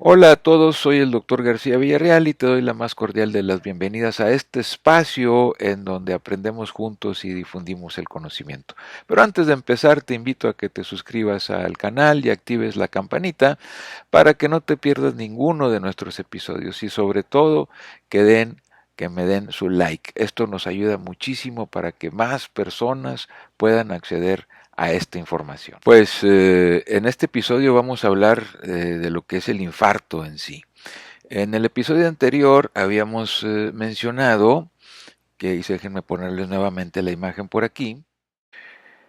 Hola a todos, soy el doctor García Villarreal y te doy la más cordial de las bienvenidas a este espacio en donde aprendemos juntos y difundimos el conocimiento. Pero antes de empezar, te invito a que te suscribas al canal y actives la campanita para que no te pierdas ninguno de nuestros episodios y sobre todo que me den su like. Esto nos ayuda muchísimo para que más personas puedan acceder a esta información. Pues en este episodio vamos a hablar de lo que es el infarto en sí. En el episodio anterior habíamos mencionado, que hice, déjenme ponerles nuevamente la imagen por aquí.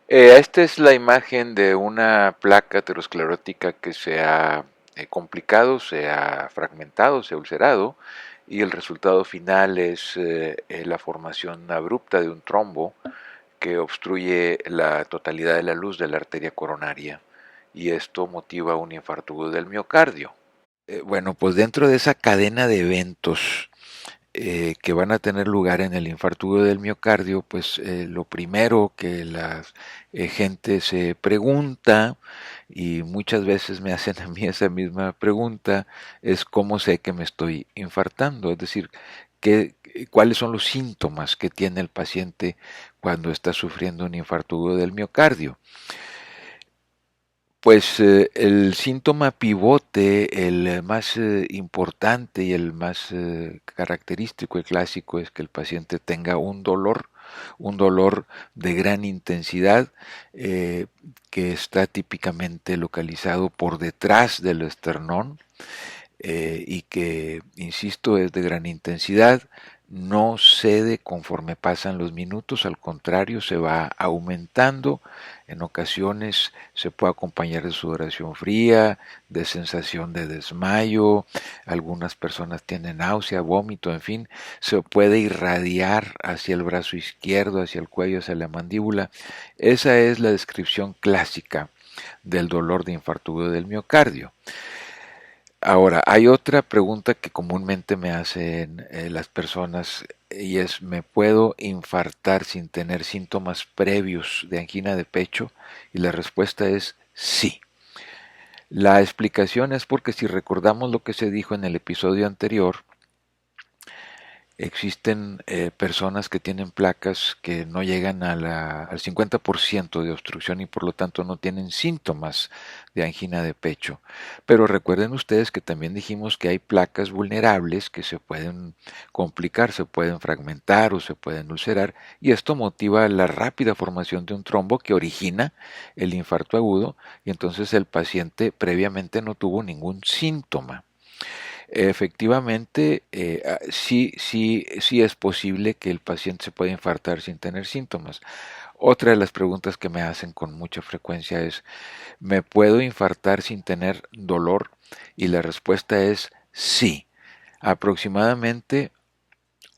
Esta es la imagen de una placa aterosclerótica que se ha complicado, se ha fragmentado, se ha ulcerado y el resultado final es la formación abrupta de un trombo que obstruye la totalidad de la luz de la arteria coronaria y esto motiva un infarto agudo del miocardio. Bueno, pues dentro de esa cadena de eventos que van a tener lugar en el infarto agudo del miocardio, pues lo primero que la gente se pregunta, y muchas veces me hacen a mí esa misma pregunta, es cómo sé que me estoy infartando, es decir, cuáles son los síntomas que tiene el paciente cuando está sufriendo un infarto agudo del miocardio. Pues el síntoma pivote, el más importante y el más característico y clásico es que el paciente tenga un dolor de gran intensidad que está típicamente localizado por detrás del esternón y que, insisto, es de gran intensidad, no cede conforme pasan los minutos, al contrario, se va aumentando, en ocasiones se puede acompañar de sudoración fría, de sensación de desmayo, algunas personas tienen náusea, vómito, en fin, se puede irradiar hacia el brazo izquierdo, hacia el cuello, hacia la mandíbula. Esa es la descripción clásica del dolor de infarto agudo del miocardio. Ahora, hay otra pregunta que comúnmente me hacen las personas y es, ¿me puedo infartar sin tener síntomas previos de angina de pecho? Y la respuesta es sí. La explicación es porque si recordamos lo que se dijo en el episodio anterior, existen personas que tienen placas que no llegan al 50% de obstrucción y por lo tanto no tienen síntomas de angina de pecho. Pero recuerden ustedes que también dijimos que hay placas vulnerables que se pueden complicar, se pueden fragmentar o se pueden ulcerar y esto motiva la rápida formación de un trombo que origina el infarto agudo y entonces el paciente previamente no tuvo ningún síntoma. Efectivamente, sí es posible que el paciente se pueda infartar sin tener síntomas. Otra de las preguntas que me hacen con mucha frecuencia es, ¿me puedo infartar sin tener dolor? Y la respuesta es sí. Aproximadamente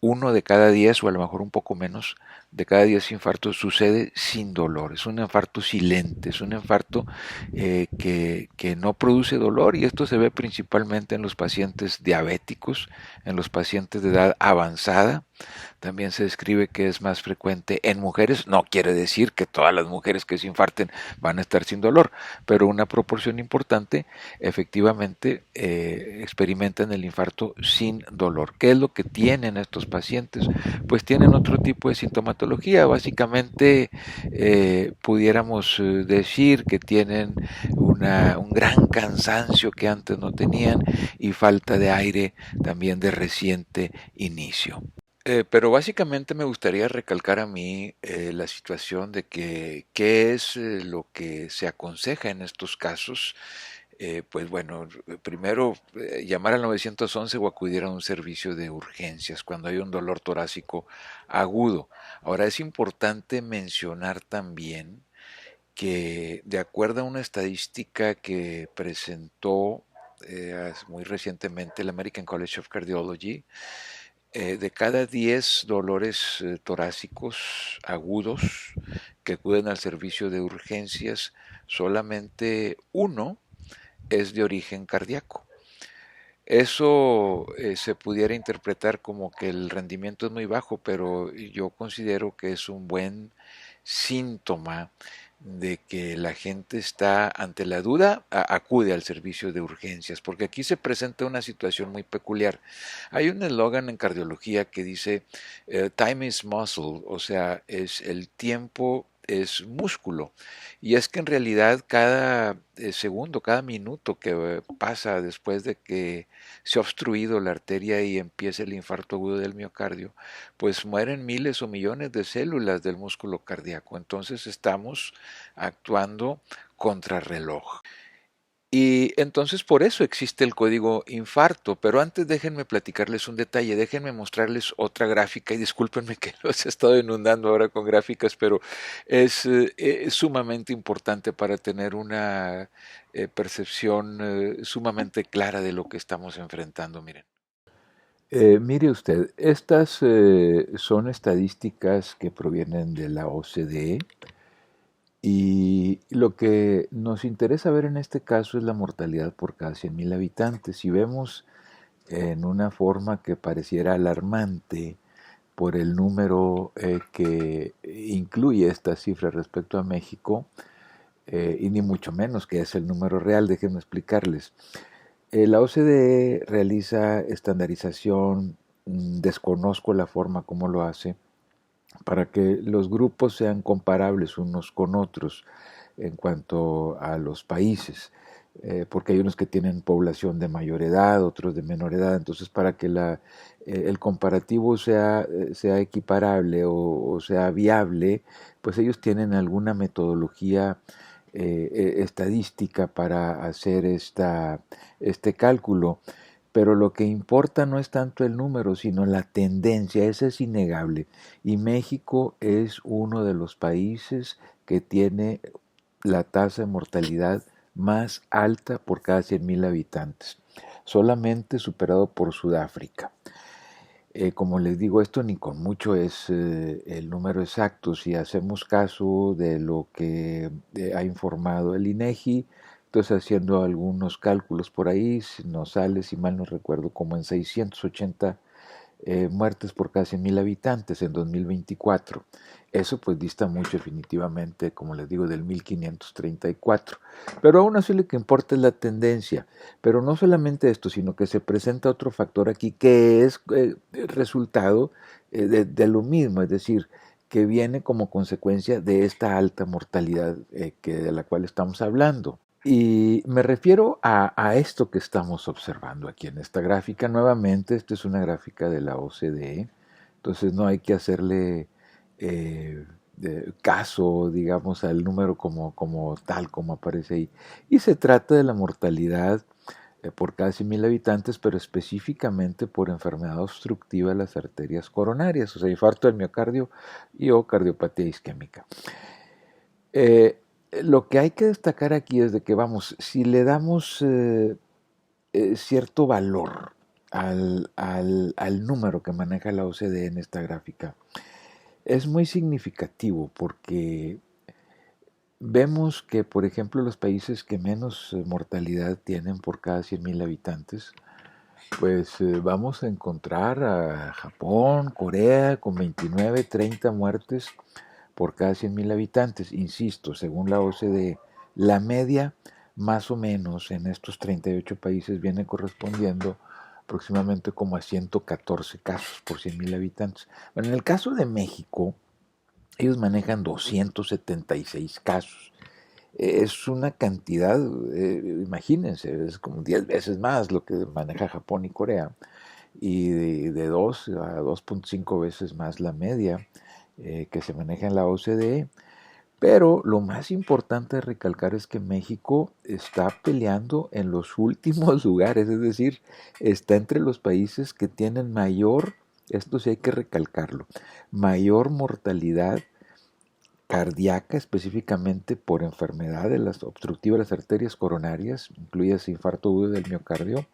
1 de cada 10 o a lo mejor un poco menos de cada 10 infartos sucede sin dolor. Es un infarto silente, es un infarto que no produce dolor y esto se ve principalmente en los pacientes diabéticos, en los pacientes de edad avanzada. También se describe que es más frecuente en mujeres, no quiere decir que todas las mujeres que se infarten van a estar sin dolor, pero una proporción importante efectivamente experimentan el infarto sin dolor. ¿Qué es lo que tienen estos pacientes? Pues tienen otro tipo de sintomatología, básicamente pudiéramos decir que tienen un gran cansancio que antes no tenían y falta de aire también de reciente inicio. Pero básicamente me gustaría recalcar a mí la situación de que qué es lo que se aconseja en estos casos. Pues bueno, primero llamar al 911 o acudir a un servicio de urgencias cuando hay un dolor torácico agudo. Ahora es importante mencionar también que de acuerdo a una estadística que presentó muy recientemente el American College of Cardiology, de cada 10 dolores torácicos agudos que acuden al servicio de urgencias, solamente uno es de origen cardíaco. Eso se pudiera interpretar como que el rendimiento es muy bajo, pero yo considero que es un buen síntoma de que la gente está ante la duda, acude al servicio de urgencias, porque aquí se presenta una situación muy peculiar. Hay un eslogan en cardiología que dice time is muscle, o sea, es el tiempo es músculo. Y es que en realidad cada segundo, cada minuto que pasa después de que se ha obstruido la arteria y empieza el infarto agudo del miocardio, pues mueren miles o millones de células del músculo cardíaco. Entonces estamos actuando contrarreloj. Y entonces por eso existe el código infarto, pero antes déjenme platicarles un detalle, déjenme mostrarles otra gráfica y discúlpenme que los he estado inundando ahora con gráficas, pero es sumamente importante para tener una percepción sumamente clara de lo que estamos enfrentando, miren. Mire usted, estas son estadísticas que provienen de la OCDE y lo que nos interesa ver en este caso es la mortalidad por cada 100.000 habitantes. Si vemos en una forma que pareciera alarmante por el número que incluye esta cifra respecto a México, y ni mucho menos que es el número real, déjenme explicarles. La OCDE realiza estandarización, desconozco la forma como lo hace, para que los grupos sean comparables unos con otros en cuanto a los países, porque hay unos que tienen población de mayor edad, otros de menor edad, entonces para que el comparativo sea equiparable o sea viable, pues ellos tienen alguna metodología estadística para hacer este cálculo. Pero lo que importa no es tanto el número, sino la tendencia, esa es innegable. Y México es uno de los países que tiene la tasa de mortalidad más alta por cada 100.000 habitantes, solamente superado por Sudáfrica. Como les digo, esto ni con mucho es el número exacto. Si hacemos caso de lo que ha informado el INEGI, entonces haciendo algunos cálculos por ahí, nos sale, si mal no recuerdo, como en 680 muertes por cada 100.000 habitantes en 2024. Eso pues dista mucho definitivamente, como les digo, del 1534. Pero aún así lo que importa es la tendencia. Pero no solamente esto, sino que se presenta otro factor aquí que es resultado de lo mismo, es decir, que viene como consecuencia de esta alta mortalidad de la cual estamos hablando. Y me refiero a esto que estamos observando aquí en esta gráfica. Nuevamente, esta es una gráfica de la OCDE, entonces no hay que hacerle caso, digamos, al número como tal, como aparece ahí. Y se trata de la mortalidad por cada 100.000 habitantes, pero específicamente por enfermedad obstructiva de las arterias coronarias, o sea, infarto del miocardio y o cardiopatía isquémica. Eh, lo que hay que destacar aquí es de que, vamos, si le damos cierto valor al número que maneja la OCDE en esta gráfica, es muy significativo porque vemos que, por ejemplo, los países que menos mortalidad tienen por cada 100.000 habitantes, pues vamos a encontrar a Japón, Corea, con 29, 30 muertes por cada 100.000 habitantes. Insisto, según la OCDE, la media más o menos en estos 38 países viene correspondiendo aproximadamente como a 114 casos por 100.000 habitantes. Bueno, en el caso de México, ellos manejan 276 casos. Es una cantidad, imagínense, es como 10 veces más lo que maneja Japón y Corea, y de 2 a 2.5 veces más la media que se maneja en la OCDE. Pero lo más importante de recalcar es que México está peleando en los últimos lugares, es decir, está entre los países que tienen mayor, esto sí hay que recalcarlo, mayor mortalidad cardíaca, específicamente por enfermedad de las obstructivas de las arterias coronarias, incluidas infarto agudo del miocardio,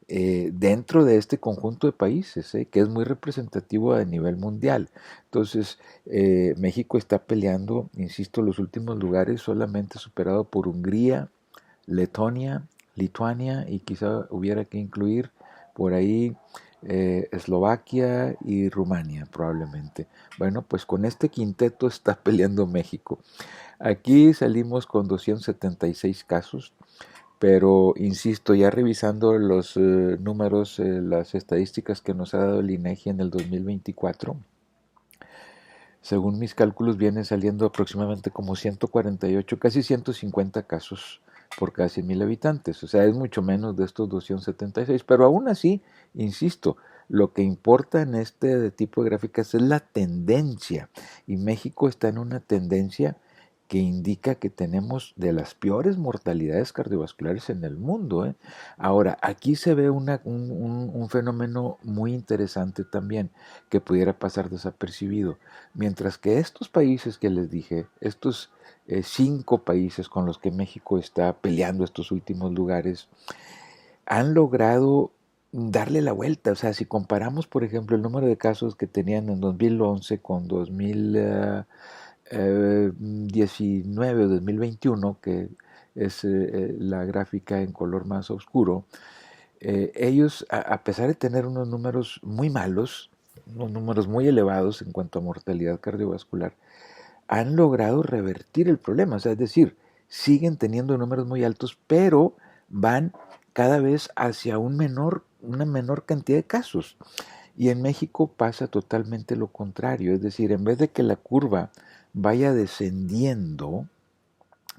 dentro de este conjunto de países, que es muy representativo a nivel mundial. Entonces, México está peleando, insisto, los últimos lugares, solamente superado por Hungría, Letonia, Lituania, y quizá hubiera que incluir por ahí Eslovaquia y Rumania probablemente. Bueno, pues con este quinteto está peleando México. Aquí salimos con 276 casos, pero insisto, ya revisando los números, las estadísticas que nos ha dado el INEGI en el 2024, según mis cálculos vienen saliendo aproximadamente como 148, casi 150 casos por cada 100,000 habitantes. O sea, es mucho menos de estos 276, pero aún así, insisto, lo que importa en este tipo de gráficas es la tendencia. Y México está en una tendencia que indica que tenemos de las peores mortalidades cardiovasculares en el mundo, ¿eh? Ahora, aquí se ve un fenómeno muy interesante también que pudiera pasar desapercibido. Mientras que estos países que les dije, estos 5 países con los que México está peleando estos últimos lugares, han logrado darle la vuelta. O sea, si comparamos, por ejemplo, el número de casos que tenían en 2011 con 2019 o 2021, que es la gráfica en color más oscuro, ellos, a pesar de tener unos números muy malos, unos números muy elevados en cuanto a mortalidad cardiovascular, han logrado revertir el problema. O sea, es decir, siguen teniendo números muy altos, pero van cada vez hacia una menor cantidad de casos. Y en México pasa totalmente lo contrario. Es decir, en vez de que la curva vaya descendiendo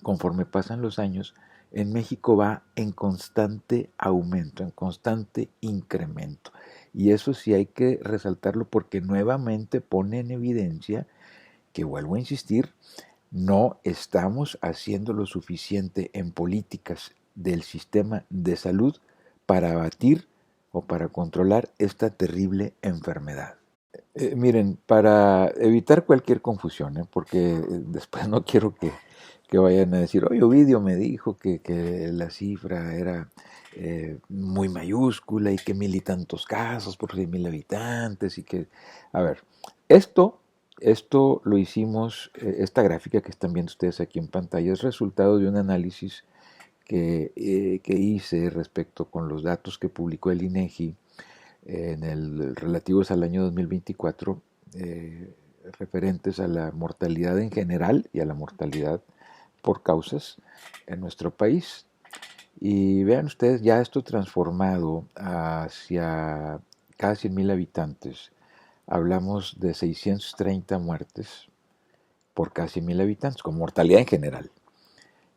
conforme pasan los años, en México va en constante aumento, en constante incremento. Y eso sí hay que resaltarlo porque nuevamente pone en evidencia que, vuelvo a insistir, no estamos haciendo lo suficiente en políticas del sistema de salud para abatir o para controlar esta terrible enfermedad. Miren, para evitar cualquier confusión, porque después no quiero que vayan a decir, oye, Ovidio me dijo que la cifra era muy mayúscula y que 1,000 y tantos casos por 100,000 habitantes y que, a ver, esto, esto lo hicimos, esta gráfica que están viendo ustedes aquí en pantalla es resultado de un análisis que hice respecto con los datos que publicó el INEGI en el relativos al año 2024, referentes a la mortalidad en general y a la mortalidad por causas en nuestro país. Y vean ustedes ya esto transformado hacia cada 100,000 habitantes. Hablamos de 630 muertes por cada 100,000 habitantes, con mortalidad en general.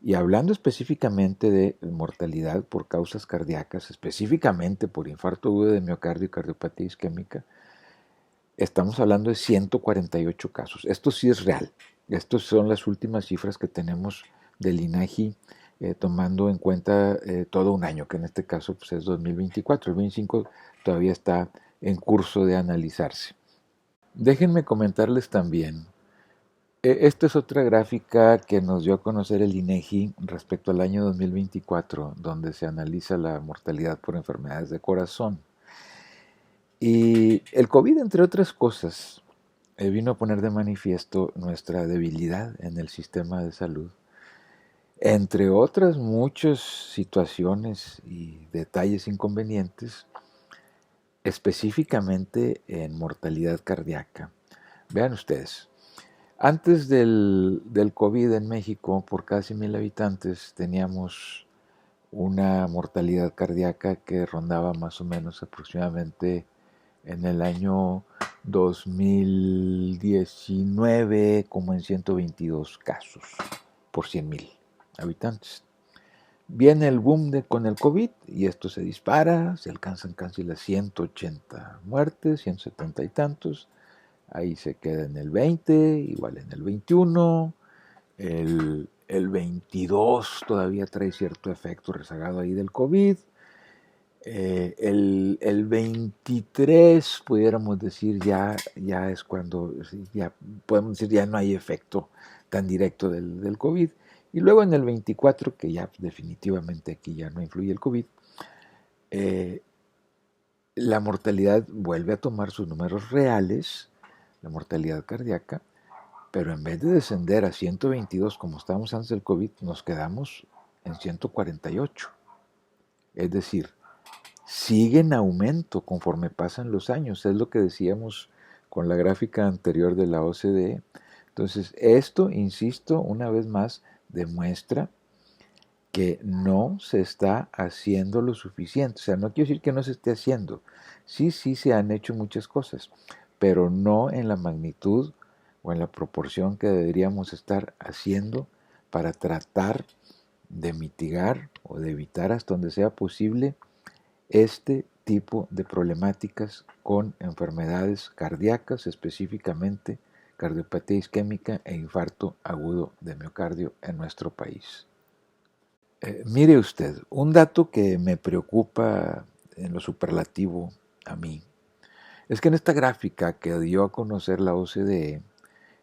Y hablando específicamente de mortalidad por causas cardíacas, específicamente por infarto agudo de miocardio y cardiopatía isquémica, estamos hablando de 148 casos. Esto sí es real. Estas son las últimas cifras que tenemos del INEGI, tomando en cuenta todo un año, que en este caso pues, es 2024. El 2025 todavía está en curso de analizarse. Déjenme comentarles también, esta es otra gráfica que nos dio a conocer el INEGI respecto al año 2024, donde se analiza la mortalidad por enfermedades de corazón. Y el COVID, entre otras cosas, vino a poner de manifiesto nuestra debilidad en el sistema de salud, entre otras muchas situaciones y detalles inconvenientes, específicamente en mortalidad cardíaca. Vean ustedes, antes del COVID en México, por casi 1,000 habitantes, teníamos una mortalidad cardíaca que rondaba más o menos aproximadamente en el año 2019 como en 122 casos por 100,000 habitantes. Viene el boom con el COVID y esto se dispara, se alcanzan casi las 180 muertes, 170 y tantos. Ahí se queda en el 20, igual en el 21, el 22 todavía trae cierto efecto rezagado ahí del COVID. El 23, pudiéramos decir, ya es cuando, ya podemos decir, ya no hay efecto tan directo del COVID. Y luego en el 24, que ya definitivamente aquí ya no influye el COVID, la mortalidad vuelve a tomar sus números reales, la mortalidad cardíaca, pero en vez de descender a 122 como estábamos antes del COVID, nos quedamos en 148. Es decir, sigue en aumento conforme pasan los años. Es lo que decíamos con la gráfica anterior de la OCDE. Entonces, esto, insisto, una vez más, demuestra que no se está haciendo lo suficiente. O sea, no quiero decir que no se esté haciendo. Sí, sí se han hecho muchas cosas, pero no en la magnitud o en la proporción que deberíamos estar haciendo para tratar de mitigar o de evitar hasta donde sea posible este tipo de problemáticas con enfermedades cardíacas, específicamente cardiopatía isquémica e infarto agudo de miocardio en nuestro país. Mire usted, un dato que me preocupa en lo superlativo a mí es que en esta gráfica que dio a conocer la OCDE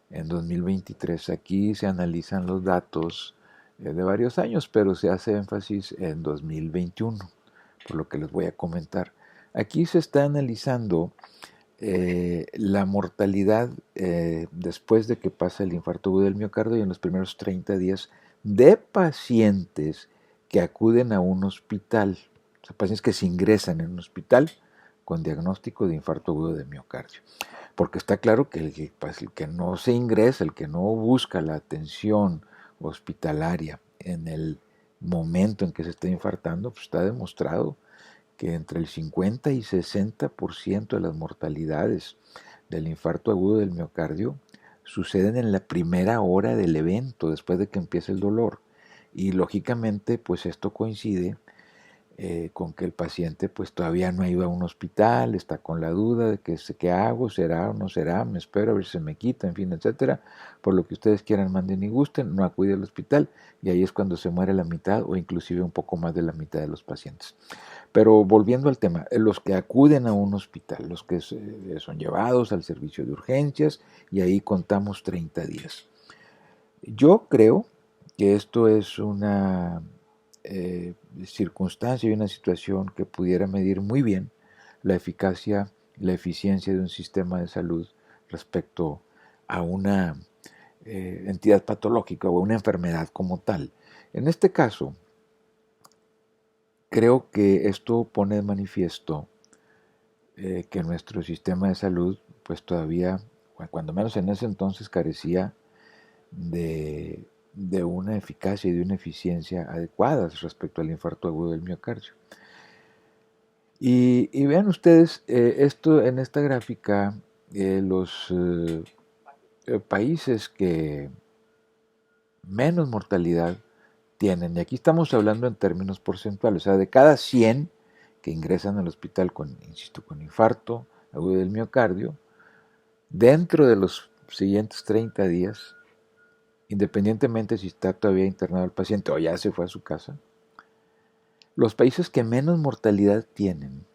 en 2023, aquí se analizan los datos de varios años, pero se hace énfasis en 2021, por lo que les voy a comentar. Aquí se está analizando la mortalidad después de que pasa el infarto agudo del miocardio y en los primeros 30 días de pacientes que acuden a un hospital, o sea, pacientes que se ingresan en un hospital con diagnóstico de infarto agudo de miocardio. Porque está claro que el que no se ingresa, el que no busca la atención hospitalaria en el momento en que se está infartando, pues está demostrado que entre el 50 y 60% de las mortalidades del infarto agudo del miocardio suceden en la primera hora del evento, después de que empieza el dolor. Y lógicamente, pues esto coincide con que el paciente pues todavía no ha ido a un hospital, está con la duda de que qué hago, será o no será, me espero a ver si se me quita, en fin, etcétera. Por lo que ustedes quieran, manden y gusten, no acude al hospital y ahí es cuando se muere la mitad o inclusive un poco más de la mitad de los pacientes. Pero volviendo al tema, los que acuden a un hospital, los que son llevados al servicio de urgencias y ahí contamos 30 días. Yo creo que esto es una circunstancia y una situación que pudiera medir muy bien la eficacia y la eficiencia de un sistema de salud respecto a una entidad patológica o a una enfermedad como tal. En este caso, creo que esto pone de manifiesto que nuestro sistema de salud, pues todavía, cuando menos en ese entonces, carecía de, de una eficacia y de una eficiencia adecuadas respecto al infarto agudo del miocardio. Y vean ustedes, esto en esta gráfica, los países que menos mortalidad tienen, y aquí estamos hablando en términos porcentuales, o sea, de cada 100 que ingresan al hospital con, insisto, con infarto agudo del miocardio, dentro de los siguientes 30 días, independientemente si está todavía internado el paciente o ya se fue a su casa, los países que menos mortalidad tienen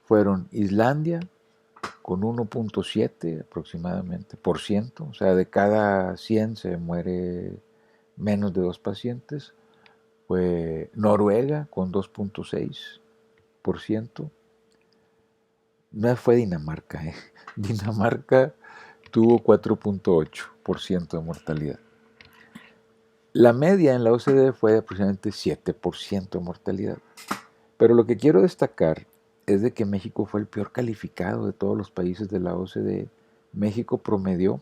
fueron Islandia, con 1.7 aproximadamente por ciento, o sea, de cada 100 se muere menos de 2 pacientes, fue Noruega con 2.6%, no fue Dinamarca, Dinamarca tuvo 4.8% de mortalidad. La media en la OCDE fue de aproximadamente 7% de mortalidad. Pero lo que quiero destacar es de que México fue el peor calificado de todos los países de la OCDE. México promedió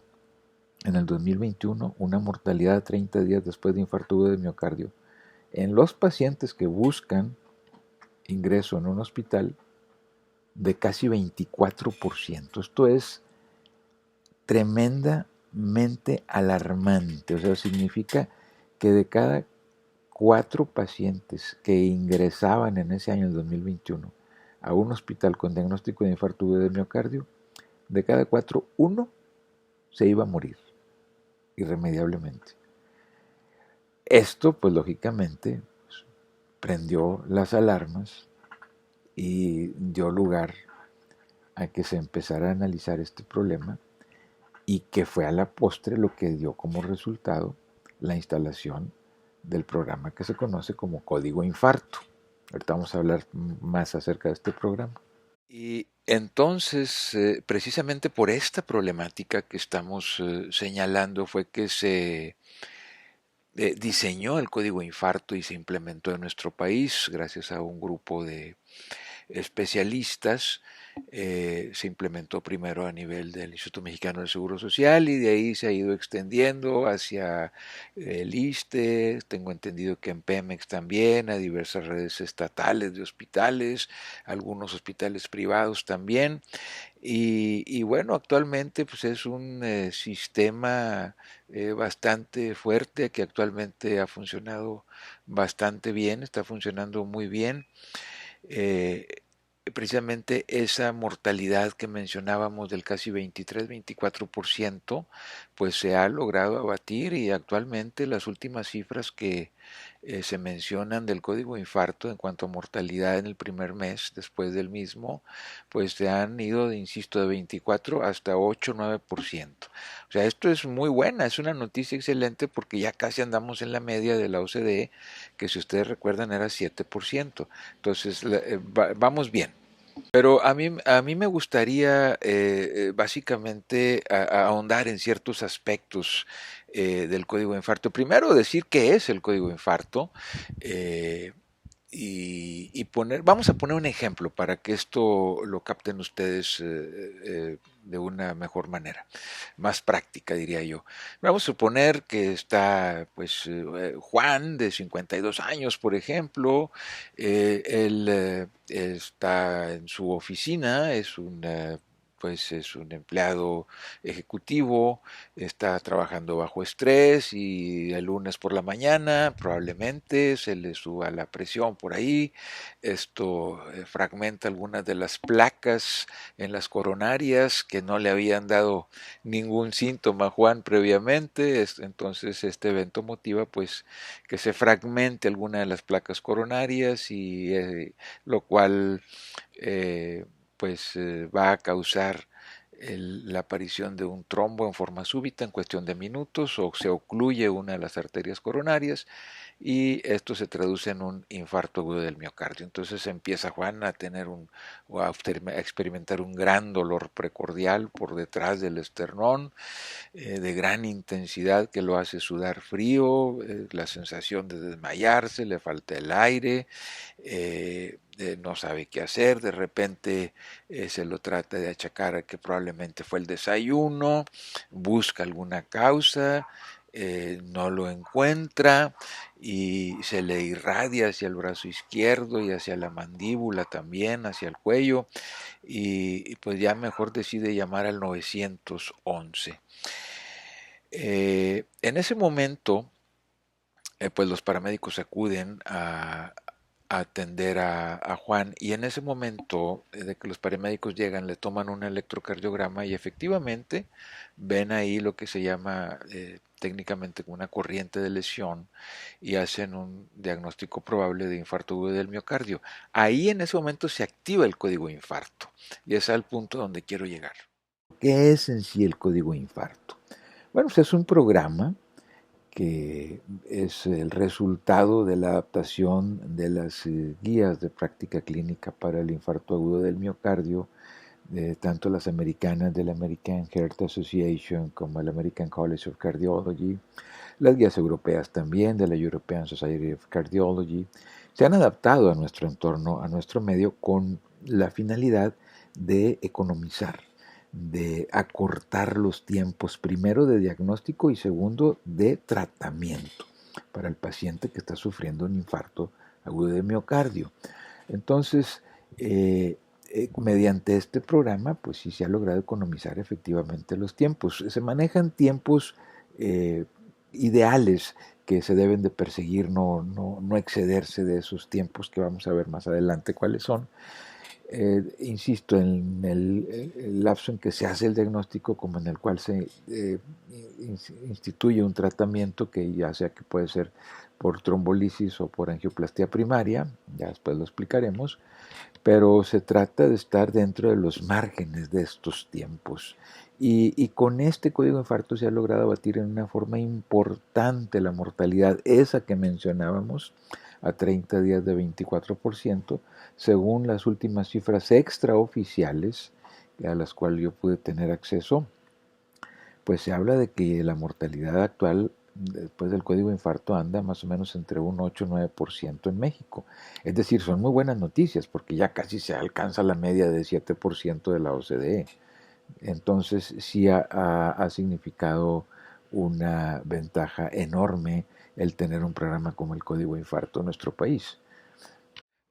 en el 2021 una mortalidad de 30 días después de infarto agudo de miocardio en los pacientes que buscan ingreso en un hospital de casi 24%. Esto es tremendamente alarmante. O sea, significa que de cada 4 pacientes que ingresaban en ese año, el 2021, a un hospital con diagnóstico de infarto agudo de miocardio, de cada 4, uno se iba a morir irremediablemente. Esto, pues lógicamente, pues, prendió las alarmas y dio lugar a que se empezara a analizar este problema y que fue a la postre lo que dio como resultado la instalación del programa que se conoce como Código Infarto. Ahorita vamos a hablar más acerca de este programa. Y entonces, precisamente por esta problemática que estamos señalando, fue que se diseñó el código infarto y se implementó en nuestro país gracias a un grupo de especialistas. Se implementó primero a nivel del Instituto Mexicano del Seguro Social y de ahí se ha ido extendiendo hacia el ISSSTE, tengo entendido que en Pemex también, a diversas redes estatales de hospitales, algunos hospitales privados también. Y bueno, actualmente pues es un sistema bastante fuerte que actualmente ha funcionado bastante bien, está funcionando muy bien. Eh, Precisamente esa mortalidad que mencionábamos del casi 23-24%, pues se ha logrado abatir y actualmente las últimas cifras que se mencionan del código infarto en cuanto a mortalidad en el primer mes después del mismo, pues se han ido, insisto, de 24 hasta 8-9%. O sea, esto es muy buena, es una noticia excelente porque ya casi andamos en la media de la OCDE, que si ustedes recuerdan era 7%. Entonces, vamos bien. Pero a mí me gustaría básicamente ahondar en ciertos aspectos del código de infarto. Primero decir qué es el código de infarto eh, vamos a poner un ejemplo para que esto lo capten ustedes de una mejor manera, más práctica diría yo. Vamos a suponer que está pues Juan de 52 años, por ejemplo, él está en su oficina, pues es un empleado ejecutivo, está trabajando bajo estrés y el lunes por la mañana probablemente se le suba la presión por ahí. Esto fragmenta algunas de las placas en las coronarias que no le habían dado ningún síntoma a Juan previamente. Entonces este evento motiva pues que se fragmente alguna de las placas coronarias y lo cual va a causar la aparición de un trombo en forma súbita en cuestión de minutos o se ocluye una de las arterias coronarias y esto se traduce en un infarto agudo del miocardio. Entonces empieza Juan a tener a experimentar un gran dolor precordial por detrás del esternón, de gran intensidad que lo hace sudar frío, la sensación de desmayarse, le falta el aire, no sabe qué hacer, de repente se lo trata de achacar a que probablemente fue el desayuno, busca alguna causa, no lo encuentra y se le irradia hacia el brazo izquierdo y hacia la mandíbula también, hacia el cuello y pues ya mejor decide llamar al 911. En ese momento, pues los paramédicos acuden a atender a Juan y en ese momento de que los paramédicos llegan le toman un electrocardiograma y efectivamente ven ahí lo que se llama técnicamente una corriente de lesión y hacen un diagnóstico probable de infarto agudo del miocardio. Ahí en ese momento se activa el código infarto y es al punto donde quiero llegar. ¿Qué es en sí el código infarto? Bueno, pues es un programa que es el resultado de la adaptación de las guías de práctica clínica para el infarto agudo del miocardio, de tanto las americanas de la American Heart Association como el American College of Cardiology, las guías europeas también de la European Society of Cardiology, se han adaptado a nuestro entorno, a nuestro medio, con la finalidad de economizar, de acortar los tiempos, primero de diagnóstico y segundo de tratamiento para el paciente que está sufriendo un infarto agudo de miocardio. Entonces, mediante este programa, pues sí se ha logrado economizar efectivamente los tiempos. Se manejan tiempos ideales que se deben de perseguir, no excederse de esos tiempos que vamos a ver más adelante cuáles son. Insisto, en el lapso en que se hace el diagnóstico como en el cual se instituye un tratamiento que ya sea que puede ser por trombolisis o por angioplastia primaria, ya después lo explicaremos, pero se trata de estar dentro de los márgenes de estos tiempos. Y con este código de infarto se ha logrado abatir en una forma importante la mortalidad, esa que mencionábamos, a 30 días de 24%, según las últimas cifras extraoficiales a las cuales yo pude tener acceso, pues se habla de que la mortalidad actual después del código de infarto anda más o menos entre un 8 y 9% en México. Es decir, son muy buenas noticias porque ya casi se alcanza la media de 7% de la OCDE. Entonces sí ha significado una ventaja enorme el tener un programa como el Código Infarto en nuestro país.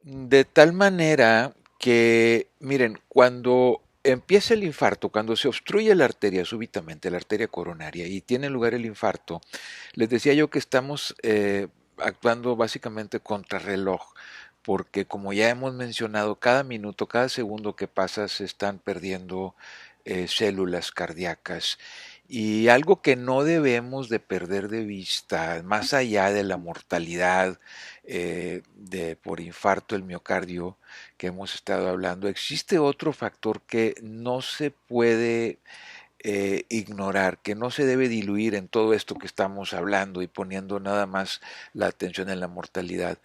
De tal manera que, miren, cuando empieza el infarto, cuando se obstruye la arteria súbitamente, la arteria coronaria, y tiene lugar el infarto, les decía yo que estamos actuando básicamente contra reloj, porque como ya hemos mencionado, cada minuto, cada segundo que pasa se están perdiendo células cardíacas. Y algo que no debemos de perder de vista, más allá de la mortalidad por infarto del miocardio que hemos estado hablando, existe otro factor que no se puede ignorar, que no se debe diluir en todo esto que estamos hablando y poniendo nada más la atención en la mortalidad.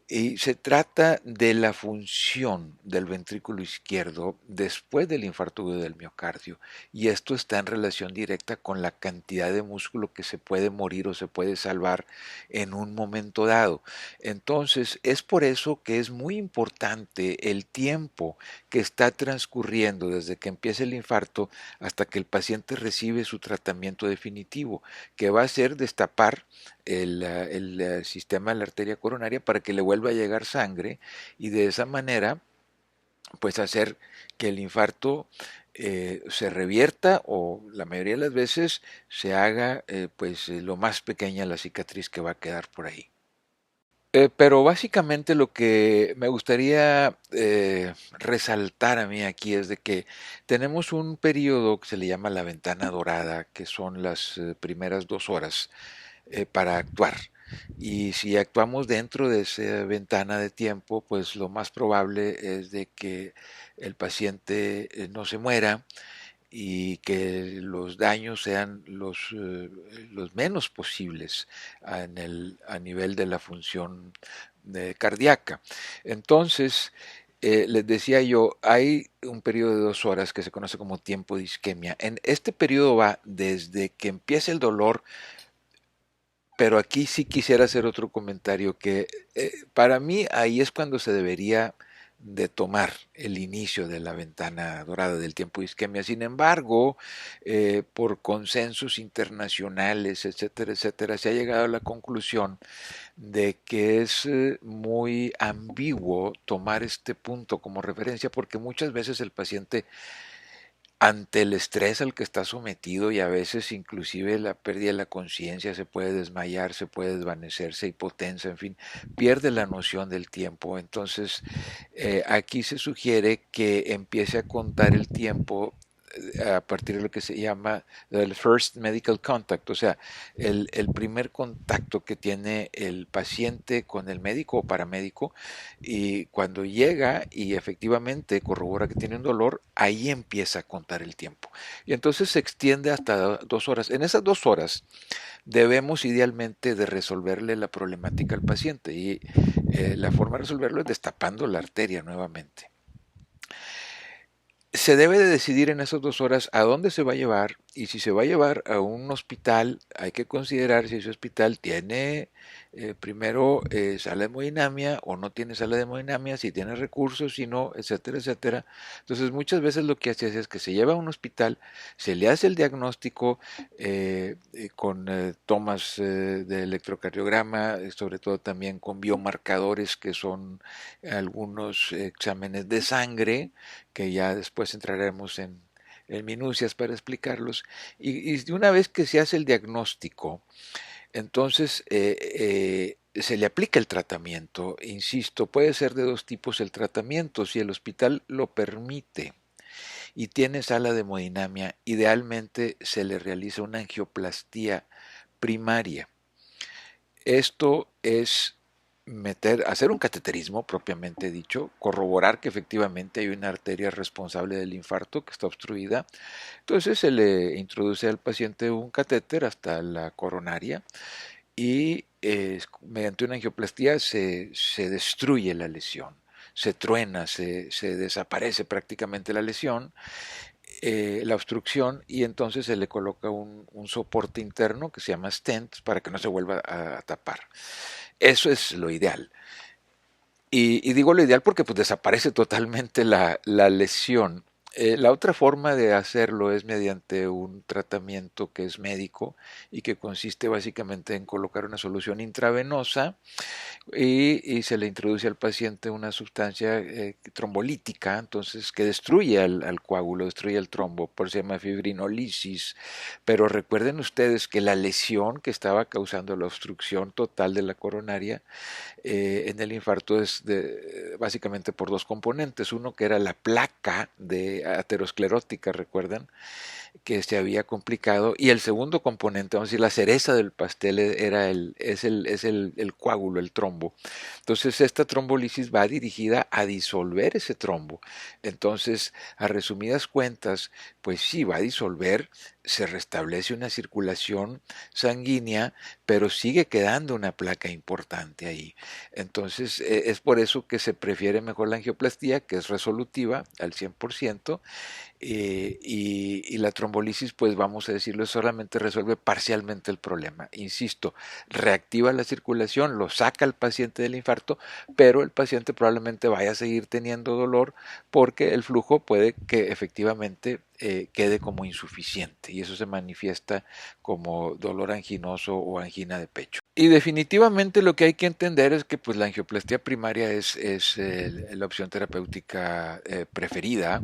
Y se trata de la función del ventrículo izquierdo después del infarto agudo del miocardio. Y esto está en relación directa con la cantidad de músculo que se puede morir o se puede salvar en un momento dado. Entonces, es por eso que es muy importante el tiempo que está transcurriendo desde que empieza el infarto hasta que el paciente recibe su tratamiento definitivo, que va a ser destapar el sistema de la arteria coronaria para que le vuelva a llegar sangre y de esa manera pues hacer que el infarto se revierta o la mayoría de las veces se haga lo más pequeña la cicatriz que va a quedar por ahí. Pero básicamente lo que me gustaría resaltar a mí aquí es de que tenemos un periodo que se le llama la ventana dorada, que son las primeras 2 horas para actuar. Y si actuamos dentro de esa ventana de tiempo, pues lo más probable es de que el paciente no se muera y que los daños sean los menos posibles a nivel de la función cardíaca. Entonces, les decía yo, hay un periodo de 2 horas que se conoce como tiempo de isquemia. En este periodo va desde que empieza el dolor, pero aquí sí quisiera hacer otro comentario que para mí ahí es cuando se debería de tomar el inicio de la ventana dorada del tiempo de isquemia. Sin embargo, por consensos internacionales, etcétera, etcétera, se ha llegado a la conclusión de que es muy ambiguo tomar este punto como referencia porque muchas veces el paciente ante el estrés al que está sometido y a veces inclusive la pérdida de la conciencia se puede desmayar, se puede desvanecer, se hipotensa, en fin, pierde la noción del tiempo. Entonces, aquí se sugiere que empiece a contar el tiempo a partir de lo que se llama el first medical contact, o sea, el primer contacto que tiene el paciente con el médico o paramédico, y cuando llega y efectivamente corrobora que tiene un dolor, ahí empieza a contar el tiempo. Y entonces se extiende hasta 2 horas. En esas 2 horas debemos idealmente de resolverle la problemática al paciente y la forma de resolverlo es destapando la arteria nuevamente. Se debe de decidir en esas 2 horas a dónde se va a llevar y si se va a llevar a un hospital, hay que considerar si ese hospital tiene primero sala de hemodinamia o no tiene sala de hemodinamia, si tiene recursos, si no, etcétera, etcétera. Entonces muchas veces lo que hace es que se lleva a un hospital, se le hace el diagnóstico con tomas de electrocardiograma, sobre todo también con biomarcadores que son algunos exámenes de sangre que ya después entraremos en minucias para explicarlos. Y una vez que se hace el diagnóstico, entonces se le aplica el tratamiento. Insisto, puede ser de dos tipos el tratamiento. Si el hospital lo permite y tiene sala de hemodinamia, idealmente se le realiza una angioplastía primaria. Esto es hacer un cateterismo propiamente dicho, corroborar que efectivamente hay una arteria responsable del infarto que está obstruida. Entonces se le introduce al paciente un catéter hasta la coronaria y mediante una angioplastía se destruye la lesión, se truena, se desaparece prácticamente la lesión la obstrucción y entonces se le coloca un soporte interno que se llama stent para que no se vuelva a tapar. Eso es lo ideal. Y digo lo ideal porque pues desaparece totalmente la lesión. La otra forma de hacerlo es mediante un tratamiento que es médico y que consiste básicamente en colocar una solución intravenosa y se le introduce al paciente una sustancia trombolítica, entonces que destruye al coágulo, destruye el trombo, por eso se llama fibrinolisis. Pero recuerden ustedes que la lesión que estaba causando la obstrucción total de la coronaria en el infarto es básicamente por dos componentes. Uno que era la placa de aterosclerótica, recuerdan, que se había complicado. Y el segundo componente, vamos a decir, la cereza del pastel es el coágulo, el trombo. Entonces, esta trombolisis va dirigida a disolver ese trombo. Entonces, a resumidas cuentas, pues sí, va a disolver, se restablece una circulación sanguínea, pero sigue quedando una placa importante ahí. Entonces, es por eso que se prefiere mejor la angioplastía, que es resolutiva al 100%, y la trombolisis, pues vamos a decirlo, solamente resuelve parcialmente el problema. Insisto, reactiva la circulación, lo saca al paciente del infarto, pero el paciente probablemente vaya a seguir teniendo dolor porque el flujo puede que efectivamente quede como insuficiente y eso se manifiesta como dolor anginoso o angina de pecho. Y definitivamente lo que hay que entender es que pues la angioplastía primaria es la opción terapéutica preferida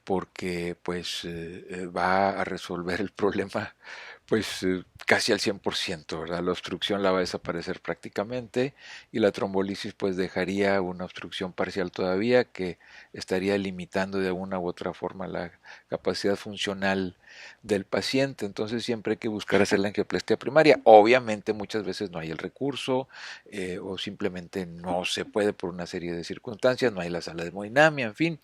porque pues va a resolver el problema pues casi al 100%, ¿verdad? La obstrucción la va a desaparecer prácticamente y la trombolisis pues dejaría una obstrucción parcial todavía que estaría limitando de una u otra forma la capacidad funcional del paciente. Entonces siempre hay que buscar hacer la angioplastia primaria. Obviamente muchas veces no hay el recurso o simplemente no se puede por una serie de circunstancias, no hay la sala de hemodinamia, en fin.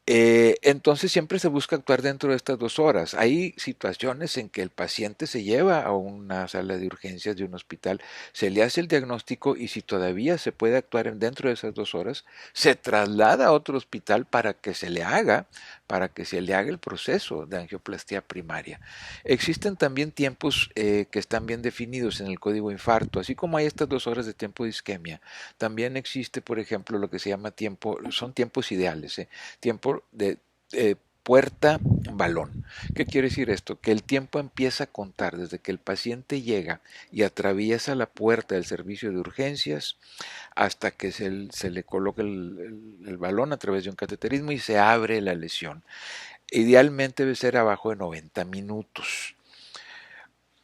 Entonces siempre se busca actuar dentro de estas 2 horas. Hay situaciones en que el paciente se lleva a una sala de urgencias de un hospital, se le hace el diagnóstico y si todavía se puede actuar dentro de esas 2 horas, se traslada a otro hospital para que se le haga el proceso de angioplastía primaria. Existen también tiempos que están bien definidos en el código infarto, así como hay estas 2 horas de tiempo de isquemia. También existe, por ejemplo, lo que se llama tiempo, son tiempos ideales, tiempo de puerta balón. ¿Qué quiere decir esto? Que el tiempo empieza a contar desde que el paciente llega y atraviesa la puerta del servicio de urgencias hasta que se le coloca el balón a través de un cateterismo y se abre la lesión. Idealmente debe ser abajo de 90 minutos.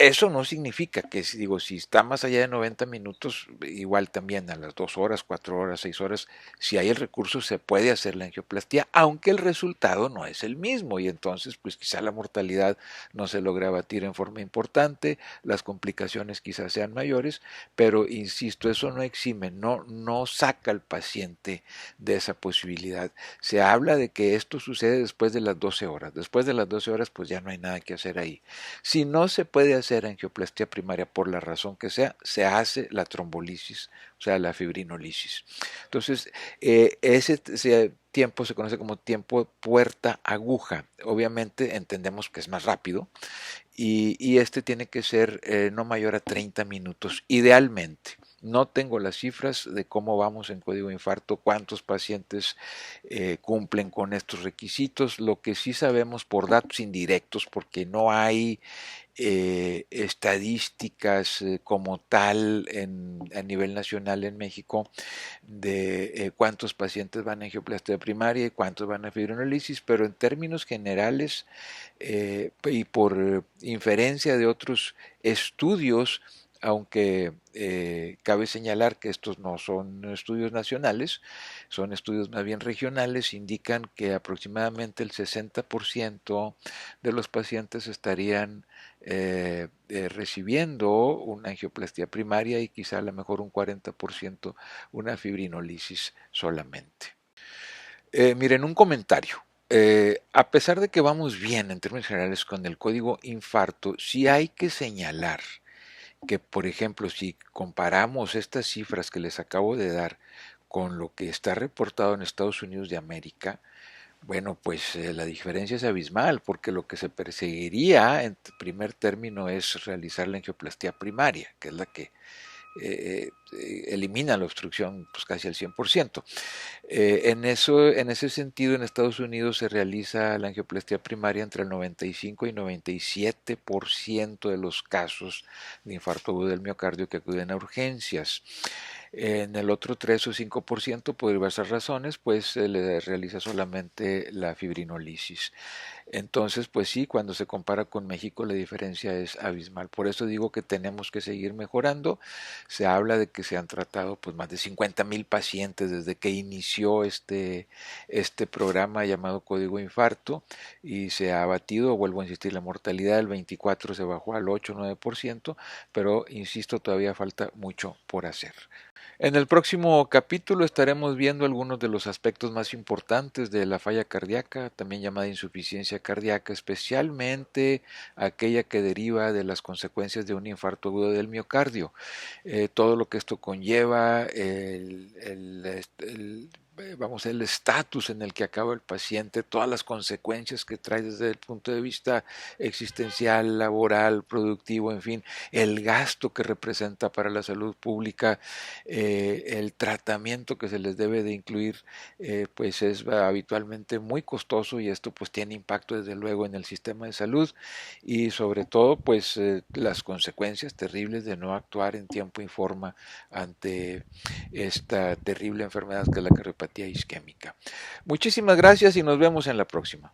Eso no significa que, si está más allá de 90 minutos, igual también a las 2 horas, 4 horas, 6 horas, si hay el recurso se puede hacer la angioplastía, aunque el resultado no es el mismo y entonces pues quizá la mortalidad no se logra abatir en forma importante, las complicaciones quizás sean mayores, pero insisto, eso no exime, no saca al paciente de esa posibilidad. Se habla de que esto sucede después de las 12 horas, después de las 12 horas pues ya no hay nada que hacer ahí. Si no se puede hacer angioplastia primaria por la razón que sea, se hace la trombolisis, o sea, la fibrinolisis. Entonces, ese tiempo se conoce como tiempo puerta aguja. Obviamente entendemos que es más rápido y este tiene que ser no mayor a 30 minutos, idealmente. No tengo las cifras de cómo vamos en código infarto, cuántos pacientes cumplen con estos requisitos. Lo que sí sabemos por datos indirectos, porque no hay estadísticas como tal a nivel nacional en México de cuántos pacientes van a angioplastia primaria y cuántos van a fibrinolisis, pero en términos generales y por inferencia de otros estudios, aunque cabe señalar que estos no son estudios nacionales, son estudios más bien regionales, indican que aproximadamente el 60% de los pacientes estarían recibiendo una angioplastía primaria y quizá a lo mejor un 40% una fibrinolisis solamente. Miren, un comentario. A pesar de que vamos bien en términos generales con el código infarto, sí hay que señalar que, por ejemplo, si comparamos estas cifras que les acabo de dar con lo que está reportado en Estados Unidos de América, Bueno, pues la diferencia es abismal, porque lo que se perseguiría en primer término es realizar la angioplastia primaria, que es la que elimina la obstrucción pues casi al 100%. En ese sentido, en Estados Unidos se realiza la angioplastia primaria entre el 95 y 97% de los casos de infarto agudo del miocardio que acuden a urgencias. En el otro 3 o 5%, por diversas razones, pues se le realiza solamente la fibrinolisis. Entonces, pues sí, cuando se compara con México la diferencia es abismal. Por eso digo que tenemos que seguir mejorando. Se habla de que se han tratado pues más de 50,000 pacientes desde que inició este programa llamado Código Infarto y se ha abatido, vuelvo a insistir, la mortalidad del 24 se bajó al 8 o 9%, pero insisto, todavía falta mucho por hacer. En el próximo capítulo estaremos viendo algunos de los aspectos más importantes de la falla cardíaca, también llamada insuficiencia cardíaca, especialmente aquella que deriva de las consecuencias de un infarto agudo del miocardio. Todo lo que esto conlleva, vamos, el estatus en el que acaba el paciente, todas las consecuencias que trae desde el punto de vista existencial, laboral, productivo, en fin, el gasto que representa para la salud pública, el tratamiento que se les debe de incluir, pues es habitualmente muy costoso y esto pues tiene impacto desde luego en el sistema de salud y sobre todo pues las consecuencias terribles de no actuar en tiempo y forma ante esta terrible enfermedad que es la cardiopatía isquémica. Muchísimas gracias y nos vemos en la próxima.